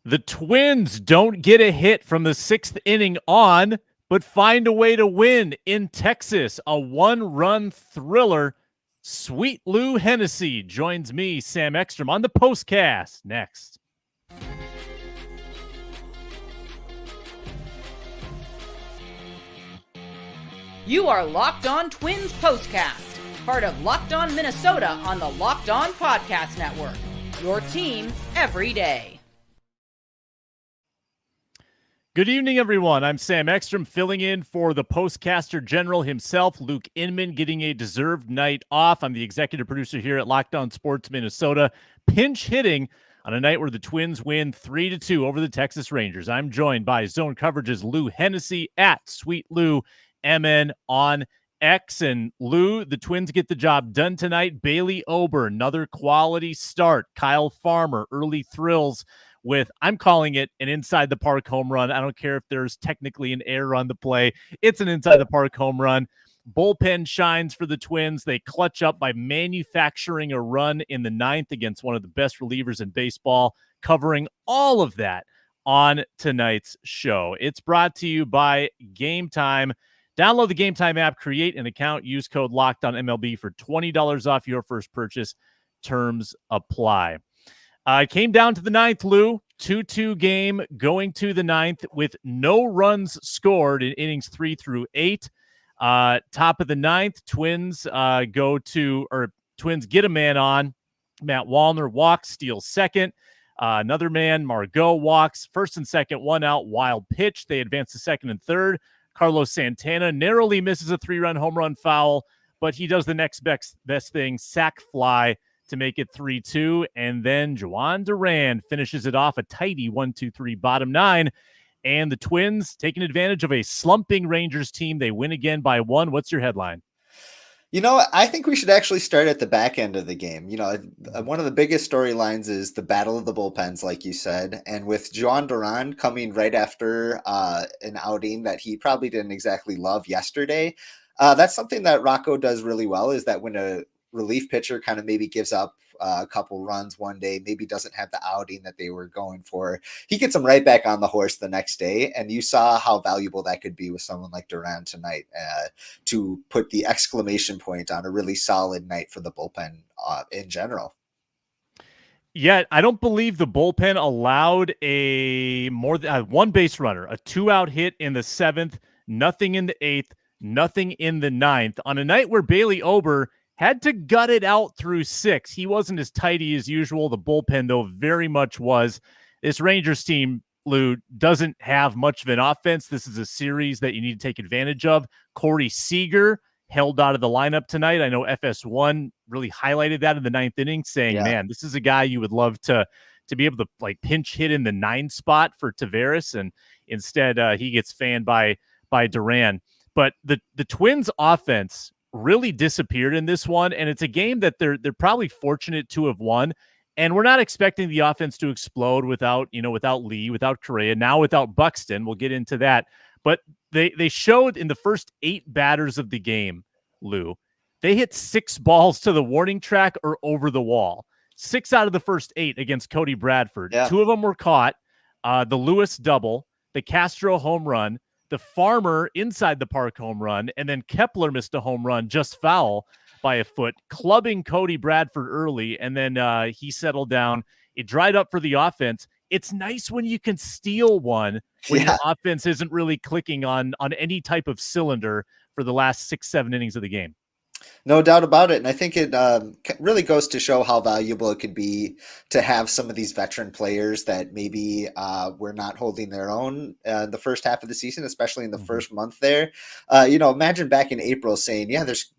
The Twins don't get a hit from the 6th inning on, but find a way to win in Texas. A one-run thriller. Sweet Lou Hennessy joins me, Sam Ekstrom, on the POSTCAST next. You are Locked On Twins POSTCAST, part of Locked On Minnesota on the Locked On Podcast Network. Your team every day. Good evening, everyone. I'm Sam Ekstrom, filling in for the postcaster general himself, Luke Inman, getting a deserved night off. I'm the executive producer here at Locked On Sports Minnesota, pinch hitting on a night where the Twins win 3-2 over the Texas Rangers. I'm joined by Zone Coverage's Lou Hennessy at Sweet Lou MN on X. And Lou, the Twins get the job done tonight. Bailey Ober, another quality start. Kyle Farmer, early thrills with, I'm calling it an inside the park home run. I don't care if there's technically an error on the play. It's an inside the park home run. Bullpen shines for the Twins. They clutch up by manufacturing a run in the 9th against one of the best relievers in baseball, covering all of that on tonight's show. It's brought to you by Game Time. Download the Game Time app, create an account, use code LOCKEDONMLB for $20 off your first purchase. Terms apply. It came down to the 9th, Lou. 2-2 game going to the 9th with no runs scored in innings 3 through 8. Top of the 9th, Twins Twins get a man on. Matt Wallner walks, steals second. Another man, Margot, walks. First and second, one out, wild pitch. They advance to second and third. Carlos Santana narrowly misses a 3-run home run foul, but he does the next best thing, sac fly, to make it 3-2, and then Jhoan Duran finishes it off, a tidy 1-2-3 bottom 9, and the Twins taking advantage of a slumping Rangers team. They win again by 1. What's your headline? You know, I think we should actually start at the back end of the game. You know, one of the biggest storylines is the battle of the bullpens, like you said, and with Jhoan Duran coming right after an outing that he probably didn't exactly love yesterday, that's something that Rocco does really well, is that when a relief pitcher kind of maybe gives up a couple runs one day, maybe doesn't have the outing that they were going for, he gets them right back on the horse the next day. And you saw how valuable that could be with someone like Duran tonight, to put the exclamation point on a really solid night for the bullpen in general. Yeah, I don't believe the bullpen allowed a more than one base runner, a 2-out hit in the 7th, nothing in the 8th, nothing in the 9th, on a night where Bailey Ober had to gut it out through 6. He wasn't as tidy as usual. The bullpen, though, very much was. This Rangers team, Lou, doesn't have much of an offense. This is a series that you need to take advantage of. Corey Seager held out of the lineup tonight. I know FS1 really highlighted that in the 9th inning, saying, man, this is a guy you would love to be able to like pinch hit in the 9 spot for Taveras, and instead he gets fanned by Duran. But the Twins offense really disappeared in this one, and it's a game that they're probably fortunate to have won. And we're not expecting the offense to explode without Lee, without Correa, now without Buxton. We'll get into that. But they showed in the first 8 batters of the game, Lou, they hit 6 balls to the warning track or over the wall. 6 out of the first 8 against Cody Bradford. Yeah. 2 of them were caught. The Lewis double, the Castro home run, the Farmer inside the park home run, and then Kepler missed a home run just foul by a foot, clubbing Cody Bradford early, and then he settled down. It dried up for the offense. It's nice when you can steal one when your offense isn't really clicking on any type of cylinder for the last 6-7 innings of the game. No doubt about it. And I think it really goes to show how valuable it could be to have some of these veteran players that maybe were not holding their own the first half of the season, especially in the first month there. Imagine back in April saying,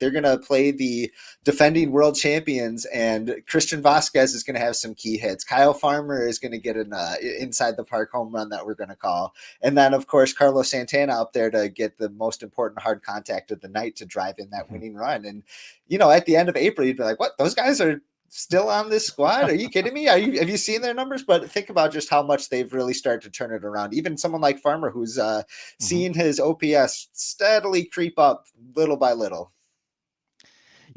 they're going to play the defending world champions, and Christian Vasquez is going to have some key hits. Kyle Farmer is going to get an inside the park home run that we're going to call. And then, of course, Carlos Santana up there to get the most important hard contact of the night to drive in that winning run. And, at the end of April, you'd be like, what? Those guys are still on this squad? Are you kidding me? Have you seen their numbers? But think about just how much they've really started to turn it around. Even someone like Farmer, who's seeing his OPS steadily creep up little by little.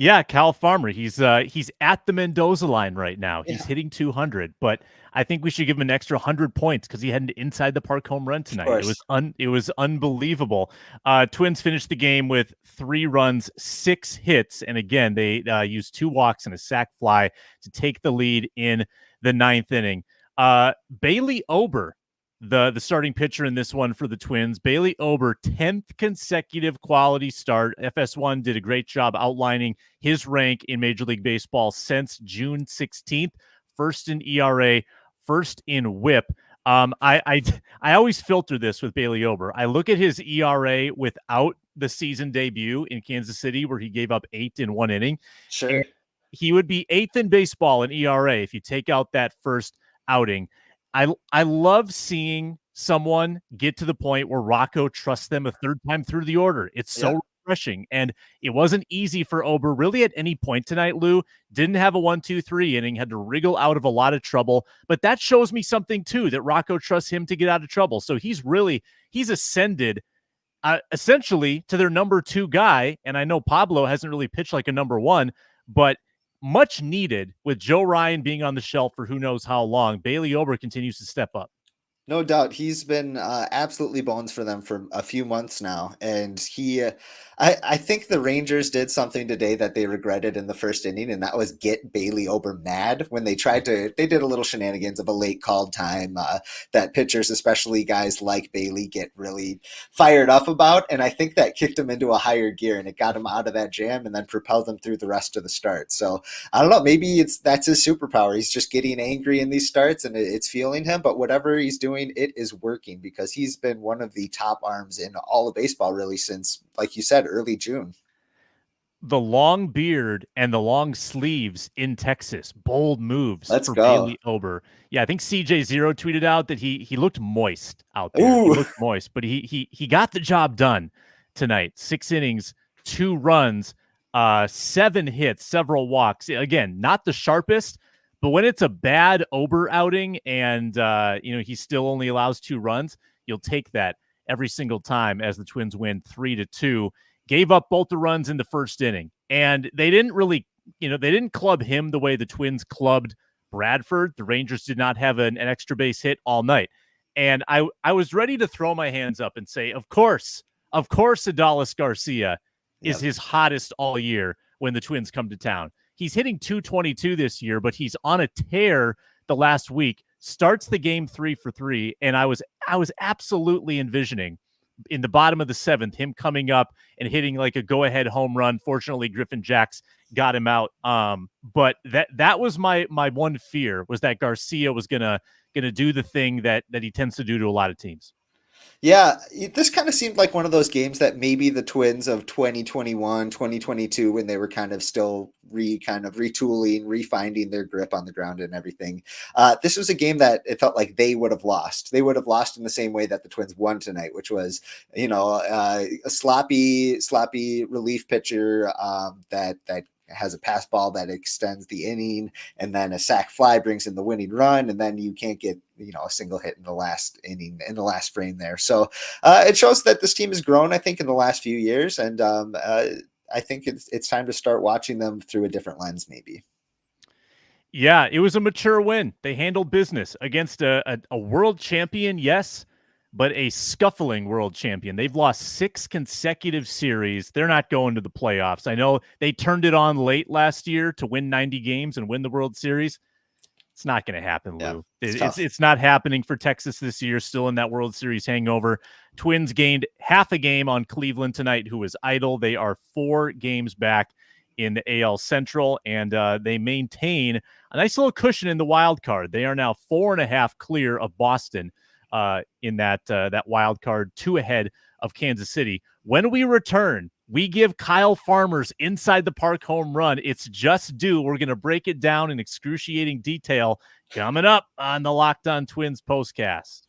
Yeah, Kyle Farmer. He's at the Mendoza line right now. He's Yeah, hitting 200, but I think we should give him an extra 100 points because he had an inside the park home run of tonight. course. It was unbelievable. Twins finished the game with 3 runs, 6 hits, and again they used 2 walks and a sac fly to take the lead in the 9th inning. Bailey Ober, the starting pitcher in this one for the Twins. Bailey Ober, 10th consecutive quality start. FS1 did a great job outlining his rank in Major League Baseball since June 16th. First in ERA, first in WHIP. I always filter this with Bailey Ober. I look at his ERA without the season debut in Kansas City, where he gave up 8 in 1 inning. Sure. He would be 8th in baseball in ERA if you take out that first outing. I love seeing someone get to the point where Rocco trusts them a third time through the order. It's so refreshing. And it wasn't easy for Ober really at any point tonight, Lou. Didn't have a 1-2-3 inning, had to wriggle out of a lot of trouble. But that shows me something, too, that Rocco trusts him to get out of trouble. So he's ascended essentially to their number 2 guy. And I know Pablo hasn't really pitched like a number 1, but much needed with Joe Ryan being on the shelf for who knows how long. Bailey Ober continues to step up. No doubt. He's been absolutely bones for them for a few months now. And I think the Rangers did something today that they regretted in the first inning, and that was get Bailey Ober mad when they did a little shenanigans of a late called time that pitchers, especially guys like Bailey, get really fired up about. And I think that kicked him into a higher gear, and it got him out of that jam and then propelled him through the rest of the start. So I don't know, maybe that's his superpower. He's just getting angry in these starts and it's fueling him, but whatever he's doing, it is working because he's been one of the top arms in all of baseball really since, like you said, early June. The long beard and the long sleeves in Texas, bold moves for go. Bailey Ober. Yeah, I think CJ0 tweeted out that he looked moist out there. Ooh. He looked moist, but he got the job done tonight. 6 innings, 2 runs, 7 hits, several walks. Again, not the sharpest, but when it's a bad Ober outing and he still only allows 2 runs, you'll take that every single time as the Twins win 3-2. Gave up both the runs in the first inning. And they didn't really, they didn't club him the way the Twins clubbed Bradford. The Rangers did not have an extra base hit all night. And I was ready to throw my hands up and say, of course, Adolis Garcia is his hottest all year when the Twins come to town. He's hitting 222 this year, but he's on a tear the last week, starts the game 3 for 3. And I was absolutely envisioning in the bottom of the 7th, him coming up and hitting like a go-ahead home run. Fortunately, Griffin Jacks got him out. But that was my one fear, was that Garcia was gonna do the thing that he tends to do to a lot of teams. Yeah, this kind of seemed like one of those games that maybe the Twins of 2021, 2022, when they were kind of still retooling, refinding their grip on the ground and everything. This was a game that it felt like they would have lost. They would have lost in the same way that the Twins won tonight, which was, a sloppy relief pitcher that has a pass ball that extends the inning, and then a sac fly brings in the winning run, and then you can't get a single hit in the last inning, in the last frame there. So it shows that this team has grown, I think, in the last few years, and I think it's time to start watching them through a different lens, maybe. Yeah, it was a mature win. They handled business against a world champion, yes, but a scuffling world champion. They've lost 6 consecutive series. They're not going to the playoffs. I know they turned it on late last year to win 90 games and win the World Series. It's not going to happen, Lou. Yeah, it's not happening for Texas this year, still in that World Series hangover. Twins gained half a game on Cleveland tonight, who is idle. They are 4 games back in the AL Central, and they maintain a nice little cushion in the wild card. They are now 4.5 clear of Boston in that wild card, 2 ahead of Kansas City. When we return, we give Kyle Farmer's inside the park home run its just due. We're going to break it down in excruciating detail coming up on the Locked On Twins postcast.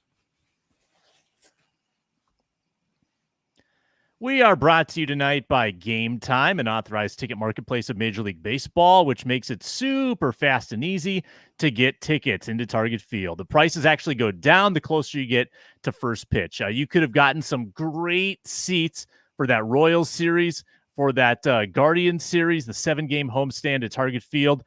We are brought to you tonight by Game Time, an authorized ticket marketplace of Major League Baseball, which makes it super fast and easy to get tickets into Target Field. The prices actually go down the closer you get to first pitch. You could have gotten some great seats for that Royals series for that Guardian series, the 7-game homestand at Target Field.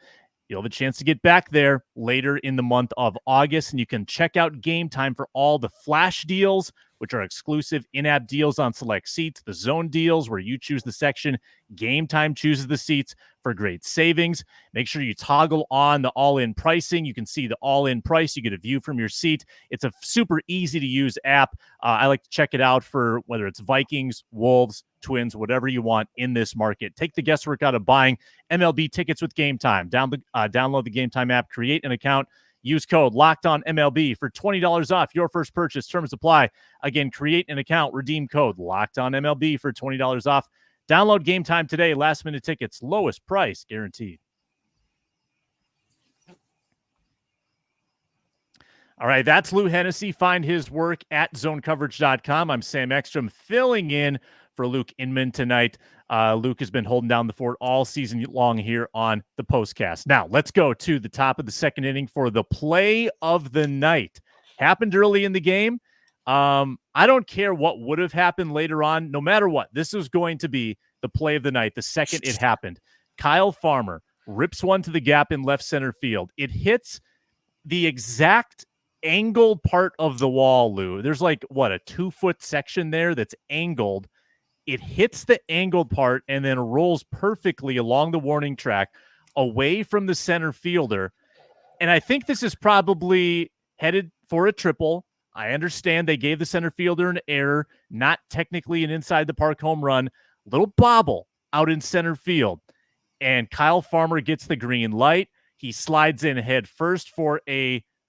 You'll have a chance to get back there later in the month of August, and you can check out Game Time for all the flash deals, which are exclusive in-app deals on select seats, the zone deals where you choose the section, Game Time chooses the seats for great savings. Make sure you toggle on the all-in pricing. You can see the all-in price. You get a view from your seat. It's a super easy-to-use app. I like to check it out for whether it's Vikings, Wolves, Twins, whatever you want in this market. Take the guesswork out of buying MLB tickets with Game Time. Download the Game Time app, create an account, use code LOCKEDONMLB for $20 off your first purchase. Terms apply. Again, create an account, redeem code LOCKEDONMLB for $20 off. Download Game Time today. Last-minute tickets, lowest price guaranteed. All right, that's Lou Hennessy. Find his work at zonecoverage.com. I'm Sam Ekstrom, filling in for Luke Inman tonight. Luke has been holding down the fort all season long here on the Postcast. Now, let's go to the top of the second inning for the play of the night. Happened early in the game. I don't care what would have happened later on. No matter what, this was going to be the play of the night the second it happened. Kyle Farmer rips one to the gap in left center field. It hits the exact angled part of the wall, Lou. There's like, what, a 2-foot section there that's angled. It hits the angled part and then rolls perfectly along the warning track away from the center fielder. And I think this is probably headed for a triple. I understand they gave the center fielder an error, not technically an inside the park home run. Little bobble out in center field. And Kyle Farmer gets the green light. He slides in head first for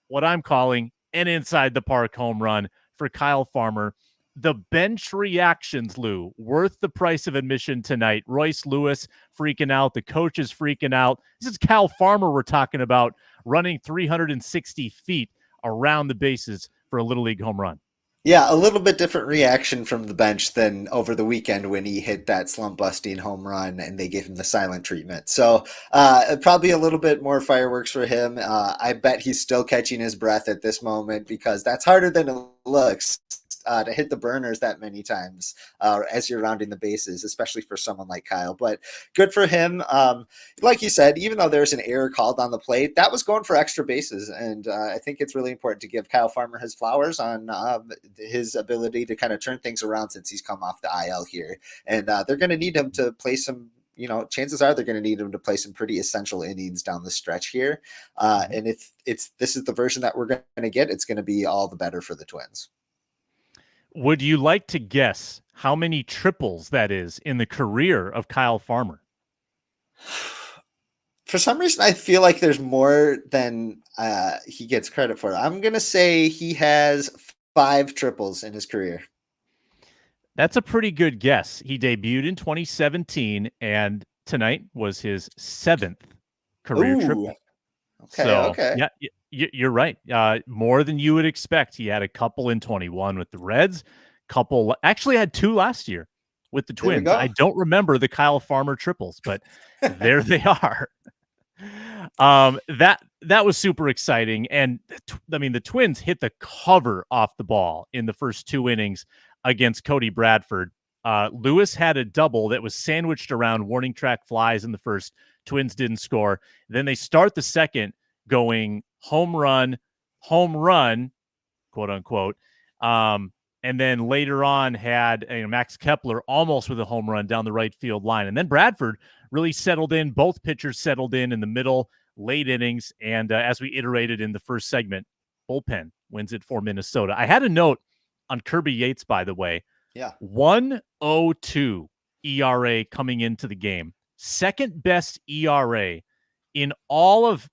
what I'm calling an inside the park home run for Kyle Farmer. The bench reactions, Lou, worth the price of admission tonight. Royce Lewis freaking out. The coach is freaking out. This is Kyle Farmer we're talking about, running 360 feet around the bases for a Little League home run. Yeah, a little bit different reaction from the bench than over the weekend when he hit that slump-busting home run and they gave him the silent treatment. So probably a little bit more fireworks for him. I bet he's still catching his breath at this moment because that's harder than it looks. To hit the burners that many times as you're rounding the bases, especially for someone like Kyle. But good for him. Like you said, even though there's an error called on the plate, that was going for extra bases. And I think it's really important to give Kyle Farmer his flowers on his ability to kind of turn things around since he's come off the IL here. And they're going to need him to play some, chances are they're going to need him to play some pretty essential innings down the stretch here. And if this is the version that we're going to get, it's going to be all the better for the Twins. Would you like to guess how many triples that is in the career of Kyle Farmer? For some reason, I feel like there's more than he gets credit for. I'm going to say he has 5 triples in his career. That's a pretty good guess. He debuted in 2017, and tonight was his 7th career triple. Okay. Yeah, you're right. More than you would expect. He had a couple in 21 with the Reds. Actually had 2 last year with the Twins. I don't remember the Kyle Farmer triples, but there they are. That was super exciting. And the Twins hit the cover off the ball in the first 2 innings against Cody Bradford. Lewis had a double that was sandwiched around warning track flies in the first. Twins didn't score. Then they start the second going home run, quote unquote. And then later on had Max Kepler almost with a home run down the right field line. And then Bradford really settled in. Both pitchers settled in the middle, late innings. And as we iterated in the first segment, Bullpen wins it for Minnesota. I had a note on Kirby Yates, by the way. Yeah. 1.02 ERA coming into the game. Second best ERA in all of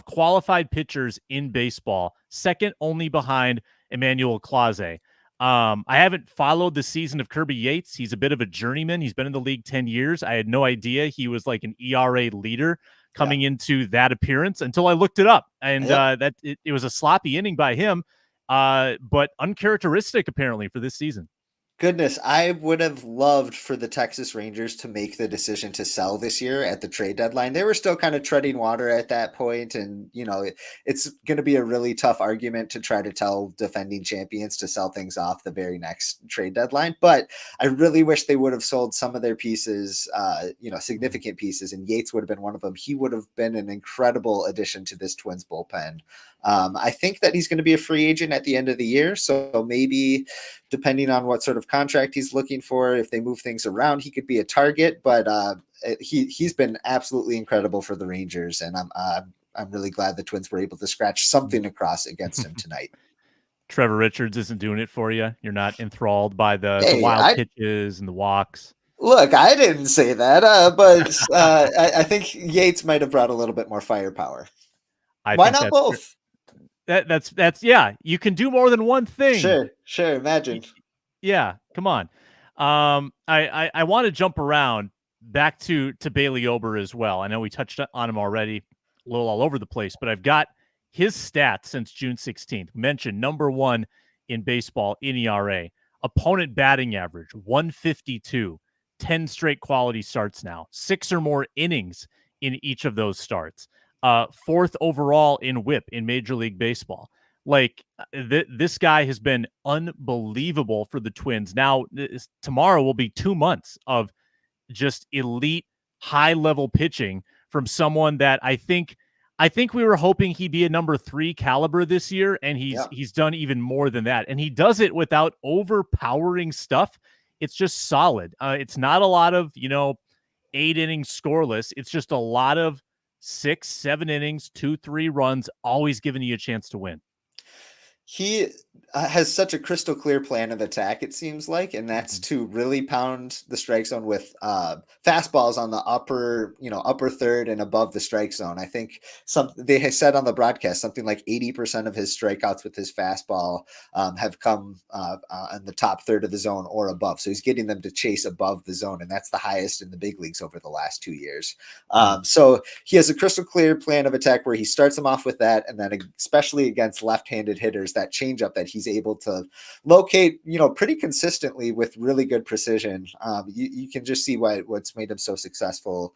qualified pitchers in baseball. Second only behind Emmanuel Clase. I haven't followed the season of Kirby Yates. He's a bit of a journeyman. He's been in the league 10 years. I had no idea he was like an ERA leader coming into that appearance until I looked it up. And it was a sloppy inning by him, but uncharacteristic apparently for this season. Goodness, I would have loved for the Texas Rangers to make the decision to sell this year at the trade deadline. They were still kind of treading water at that point, and it's going to be a really tough argument to try to tell defending champions to sell things off the very next trade deadline. But I really wish they would have sold some of their pieces, significant pieces, and Yates would have been one of them. He would have been an incredible addition to this Twins bullpen. I think that he's going to be a free agent at the end of the year, so maybe depending on what sort of contract he's looking for, if they move things around, he could be a target. But he's been absolutely incredible for the Rangers, and I'm really glad the Twins were able to scratch something across against him tonight. Trevor Richards isn't doing it for you. You're not enthralled by the wild pitches and the walks. Look, I didn't say that, but I think Yates might have brought a little bit more firepower. Why not both? That's yeah. You can do more than one thing. Sure. Imagine. Yeah, come on. I want to jump around back to Bailey Ober as well. I know we touched on him already, a little all over the place, but I've got his stats since June 16th. Mentioned number 1 in baseball in ERA, opponent batting average 152, 10 straight quality starts now, 6 or more innings in each of those starts. 4th overall in WHIP in Major League Baseball. Like this guy has been unbelievable for the Twins. Now, tomorrow will be 2 months of just elite, high-level pitching from someone that I think we were hoping he'd be a number 3 caliber this year, and he's done even more than that. And he does it without overpowering stuff. It's just solid. It's not a lot of 8 innings scoreless. It's just a lot of 6, 7 innings, 2-3 runs, always giving you a chance to win. He has such a crystal clear plan of attack, it seems like, and that's to really pound the strike zone with fastballs on the upper third and above the strike zone. I think they have said on the broadcast something like 80% of his strikeouts with his fastball have come in the top third of the zone or above. So he's getting them to chase above the zone, and that's the highest in the big leagues over the last 2 years. So he has a crystal clear plan of attack where he starts them off with that, and then especially against left-handed hitters, that changeup that he's able to locate, pretty consistently with really good precision. You can just see what's made him so successful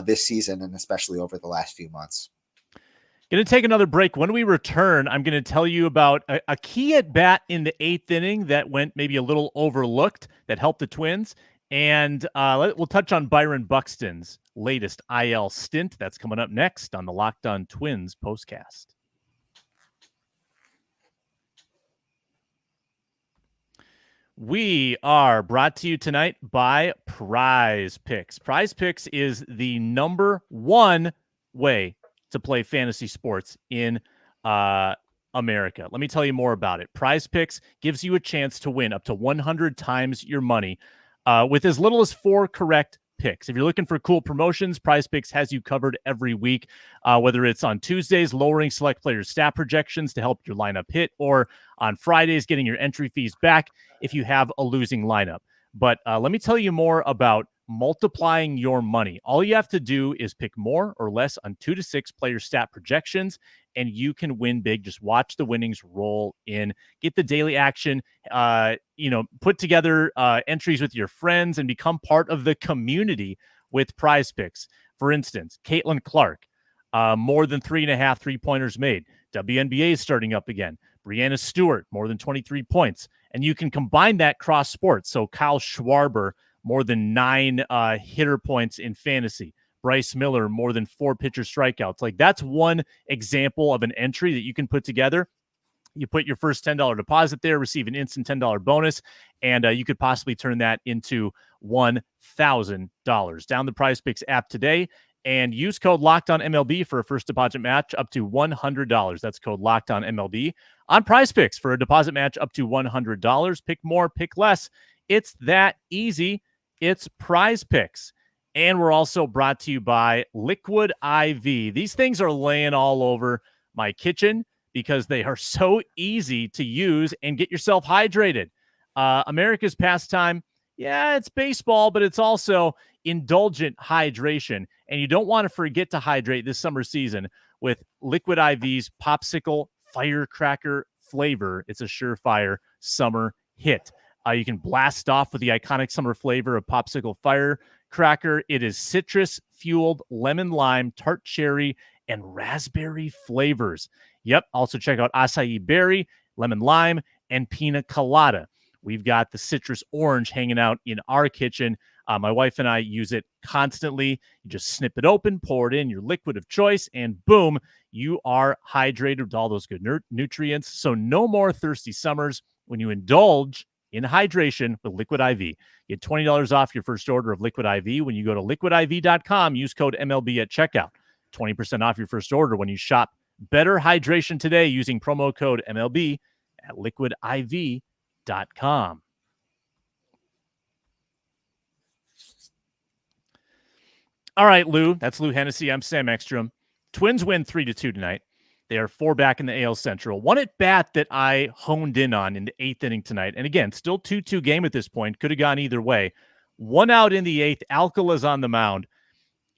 this season, and especially over the last few months. Going to take another break. When we return, I'm going to tell you about a key at bat in the 8th inning that went maybe a little overlooked that helped the Twins. And we'll touch on Byron Buxton's latest IL stint. That's coming up next on the Locked On Twins postcast. We are brought to you tonight by Prize Picks. Prize Picks is the number 1 way to play fantasy sports in America. Let me tell you more about it. Prize Picks gives you a chance to win up to 100 times your money with as little as 4 correct picks. If you're looking for cool promotions, Prize Picks has you covered every week, whether it's on Tuesdays, lowering select players' stat projections to help your lineup hit, or on Fridays, getting your entry fees back if you have a losing lineup. But let me tell you more about multiplying your money. All you have to do is pick more or less on 2 to 6 player stat projections, and you can win big. Just watch the winnings roll in. Get the daily action, put together entries with your friends and become part of the community with Prize Picks. For instance, Caitlin Clark, more than 3.5 3-pointers made. WNBA is starting up again. Brianna Stewart, more than 23 points. And you can combine that cross sports. So Kyle Schwarber, more than 9 hitter points in fantasy. Bryce Miller, more than 4 pitcher strikeouts. Like, that's one example of an entry that you can put together. You put your first $10 deposit there, receive an instant $10 bonus, and you could possibly turn that into $1,000. Download the Prize Picks app today and use code LOCKEDONMLB for a first deposit match up to $100. That's code LOCKEDONMLB on Prize Picks for a deposit match up to $100. Pick more, pick less. It's that easy. It's Prize Picks. And we're also brought to you by Liquid IV. These things are laying all over my kitchen because they are so easy to use and get yourself hydrated. America's pastime, yeah, it's baseball, but it's also indulgent hydration. And you don't want to forget to hydrate this summer season with Liquid IV's Popsicle Firecracker flavor. It's a surefire summer hit. You can blast off with the iconic summer flavor of Popsicle Firecracker. It is citrus-fueled lemon lime, tart cherry, and raspberry flavors. Yep. Also check out acai berry, lemon lime, and pina colada. We've got the citrus orange hanging out in our kitchen. My wife and I use it constantly. You just snip it open, pour it in your liquid of choice, and boom, you are hydrated with all those good nutrients. So no more thirsty summers when you indulge in hydration with Liquid IV. Get $20 off your first order of Liquid IV when you go to liquidiv.com. Use code MLB at checkout. 20% off your first order when you shop Better Hydration today using promo code MLB at liquidiv.com. All right, Lou. That's Lou Hennessy. I'm Sam Ekstrom. Twins win 3-2 tonight. They are 4 back in the AL Central. One at bat that I honed in on in the 8th inning tonight. And again, still 2-2 game at this point. Could have gone either way. 1 out in the 8th. Alcala's on the mound.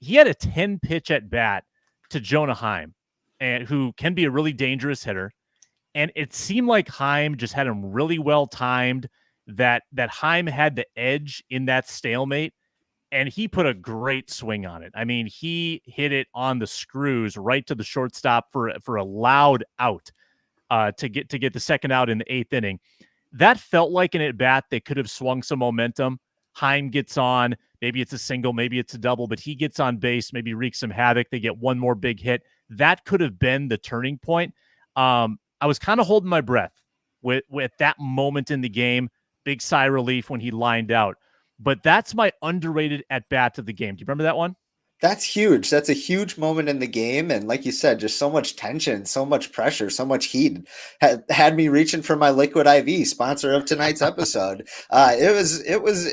He had a 10-pitch at bat to Jonah Heim, and who can be a really dangerous hitter. And it seemed like Heim just had him really well timed, that Heim had the edge in that stalemate. And he put a great swing on it. I mean, he hit it on the screws right to the shortstop for a loud out to get the second out in the 8th inning. That felt like an at-bat that could have swung some momentum. Heim gets on. Maybe it's a single, maybe it's a double, but he gets on base, maybe wreaks some havoc. They get one more big hit. That could have been the turning point. I was kind of holding my breath with that moment in the game. Big sigh of relief when he lined out. But that's my underrated at-bat of the game. Do you remember that one? That's huge. That's a huge moment in the game. And like you said, just so much tension, so much pressure, so much heat had me reaching for my Liquid IV, sponsor of tonight's episode. It was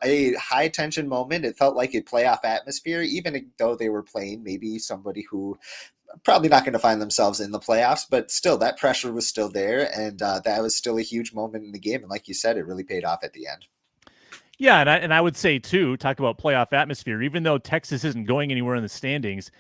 a high tension moment. It felt like a playoff atmosphere, even though they were playing maybe somebody who probably not going to find themselves in the playoffs, but still that pressure was still there. And that was still a huge moment in the game. And like you said, it really paid off at the end. Yeah, and I would say, too, talk about playoff atmosphere, even though Texas isn't going anywhere in the standings,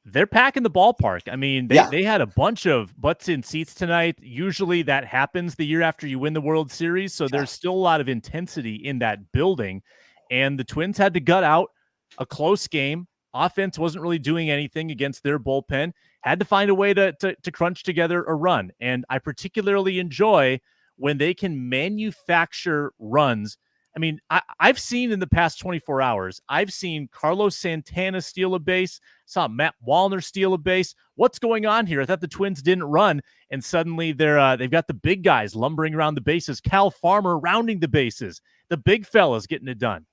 they're packing the ballpark. I mean, they had a bunch of butts in seats tonight. Usually that happens the year after you win the World Series, so there's still a lot of intensity in that building. And the Twins had to gut out a close game. Offense wasn't really doing anything against their bullpen. Had to find a way to crunch together a run. And I particularly enjoy when they can manufacture runs. I mean, I've seen in the past 24 hours, I've seen Carlos Santana steal a base, saw Matt Wallner steal a base. What's going on here? I thought the Twins didn't run, and suddenly they've got the big guys lumbering around the bases. Cal Farmer rounding the bases. The big fellas getting it done.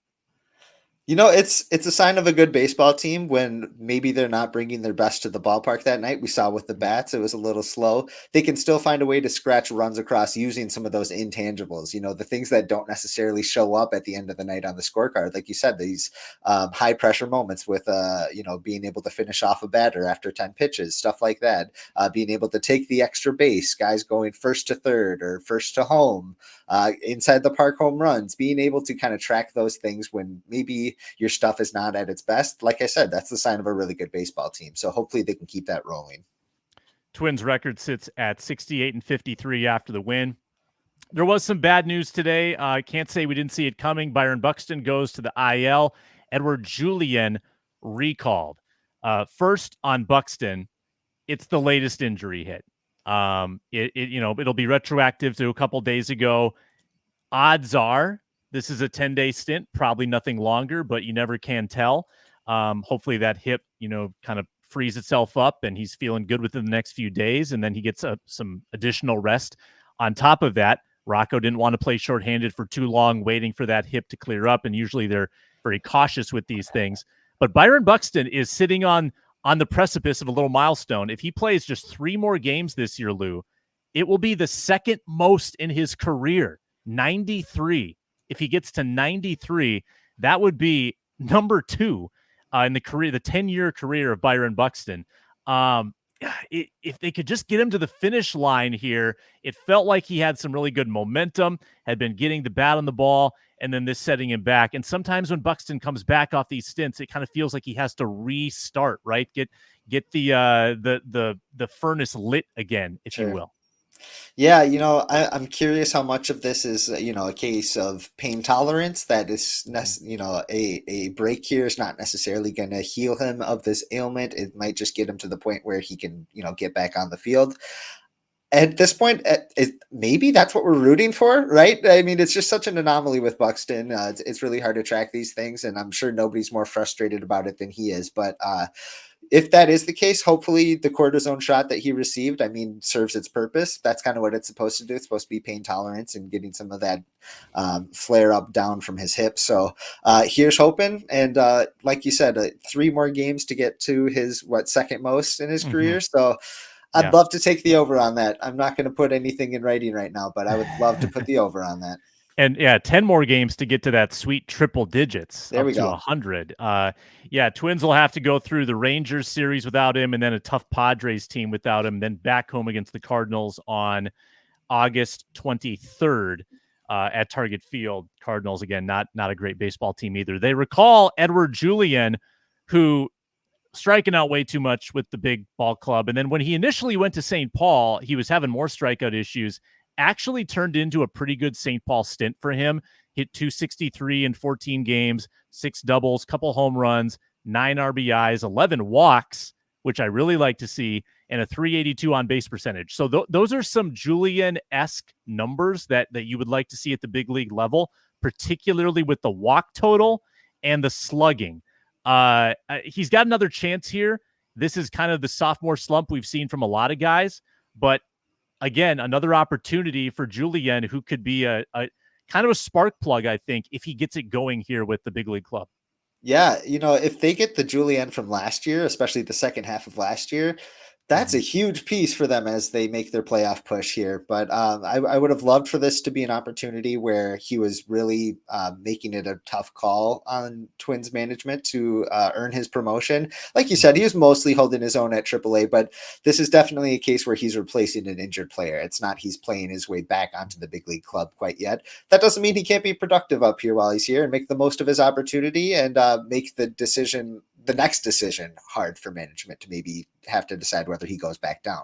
You know, it's a sign of a good baseball team when maybe they're not bringing their best to the ballpark that night. We saw with the bats, it was a little slow. They can still find a way to scratch runs across using some of those intangibles, the things that don't necessarily show up at the end of the night on the scorecard. Like you said, these high pressure moments with, being able to finish off a batter after 10 pitches, stuff like that, being able to take the extra base, guys going first to third or first to home, inside the park home runs, being able to kind of track those things when maybe your stuff is not at its best. Like I said, that's the sign of a really good baseball team. So hopefully they can keep that rolling. Twins record sits at 68-53 after the win. There was some bad news today. I can't say we didn't see it coming. Byron Buxton goes to the IL. Edward Julien recalled. First on Buxton, it's the latest injury hit. It'll be retroactive to a couple days ago. Odds are this is a 10-day stint, probably nothing longer, but you never can tell. Hopefully that hip, kind of frees itself up and he's feeling good within the next few days. And then he gets some additional rest. On top of that, Rocco didn't want to play shorthanded for too long, waiting for that hip to clear up. And usually they're very cautious with these things. But Byron Buxton is sitting on the precipice of a little milestone. If he plays just 3 more games this year, Lou, it will be the second most in his career, 93. If he gets to 93, that would be number 2 in the 10-year career of Byron Buxton. If they could just get him to the finish line here, it felt like he had some really good momentum, had been getting the bat on the ball, and then this setting him back. And sometimes when Buxton comes back off these stints, it kind of feels like he has to restart, right? Get the furnace lit again, if you will. Yeah, I'm curious how much of this is, a case of pain tolerance that is, a break here is not necessarily going to heal him of this ailment. It might just get him to the point where he can, get back on the field. At this point, maybe that's what we're rooting for, right? I mean, it's just such an anomaly with Buxton. It's really hard to track these things, and I'm sure nobody's more frustrated about it than he is. But if that is the case, hopefully the cortisone shot that he received, serves its purpose. That's kind of what it's supposed to do. It's supposed to be pain tolerance and getting some of that flare up down from his hip. So here's hoping. And like you said, 3 more games to get to his, second most in his career. So I'd love to take the over on that. I'm not going to put anything in writing right now, but I would love to put the over on that. And 10 more games to get to that sweet triple digits there up we to go. 100. Twins will have to go through the Rangers series without him, and then a tough Padres team without him, then back home against the Cardinals on August 23rd at Target Field. Cardinals, again, not a great baseball team either. They recall Edouard Julien, who striking out way too much with the big ball club. And then when he initially went to St. Paul, he was having more strikeout issues. Actually turned into a pretty good St. Paul stint for him. Hit 263 in 14 games, 6 doubles, couple home runs, 9 RBIs, 11 walks, which I really like to see, and a 382 on base percentage. So those are some Julien-esque numbers that you would like to see at the big league level, particularly with the walk total and the slugging. He's got another chance here. This is kind of the sophomore slump we've seen from a lot of guys, but again, another opportunity for Julien, who could be a kind of a spark plug, I think, if he gets it going here with the big league club. Yeah, if they get the Julien from last year, especially the second half of last year, that's a huge piece for them as they make their playoff push here. But I would have loved for this to be an opportunity where he was really making it a tough call on Twins management to earn his promotion. Like you said, he was mostly holding his own at AAA, but this is definitely a case where he's replacing an injured player. It's not he's playing his way back onto the big league club quite yet. That doesn't mean he can't be productive up here while he's here and make the most of his opportunity and make the next decision hard for management to maybe have to decide whether he goes back down.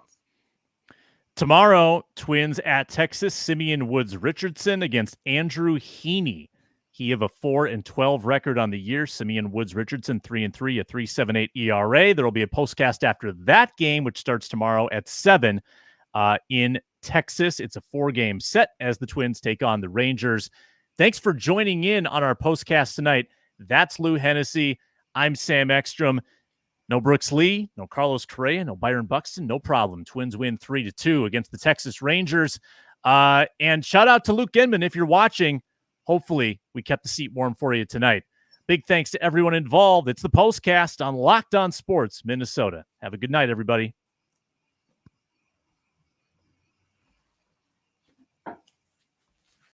Tomorrow, Twins at Texas. Simeon Woods Richardson against Andrew Heaney. He have a 4-12 record on the year. Simeon Woods Richardson 3-3, a 3.78 ERA. There will be a postcast after that game, which starts tomorrow at 7 in Texas. It's a 4-game set as the Twins take on the Rangers. Thanks for joining in on our postcast tonight. That's Lou Hennessy. I'm Sam Ekstrom. No Brooks Lee, no Carlos Correa, no Byron Buxton, no problem. Twins win 3-2 against the Texas Rangers. And shout out to Luke Inman if you're watching. Hopefully, we kept the seat warm for you tonight. Big thanks to everyone involved. It's the postcast on Locked On Sports Minnesota. Have a good night, everybody.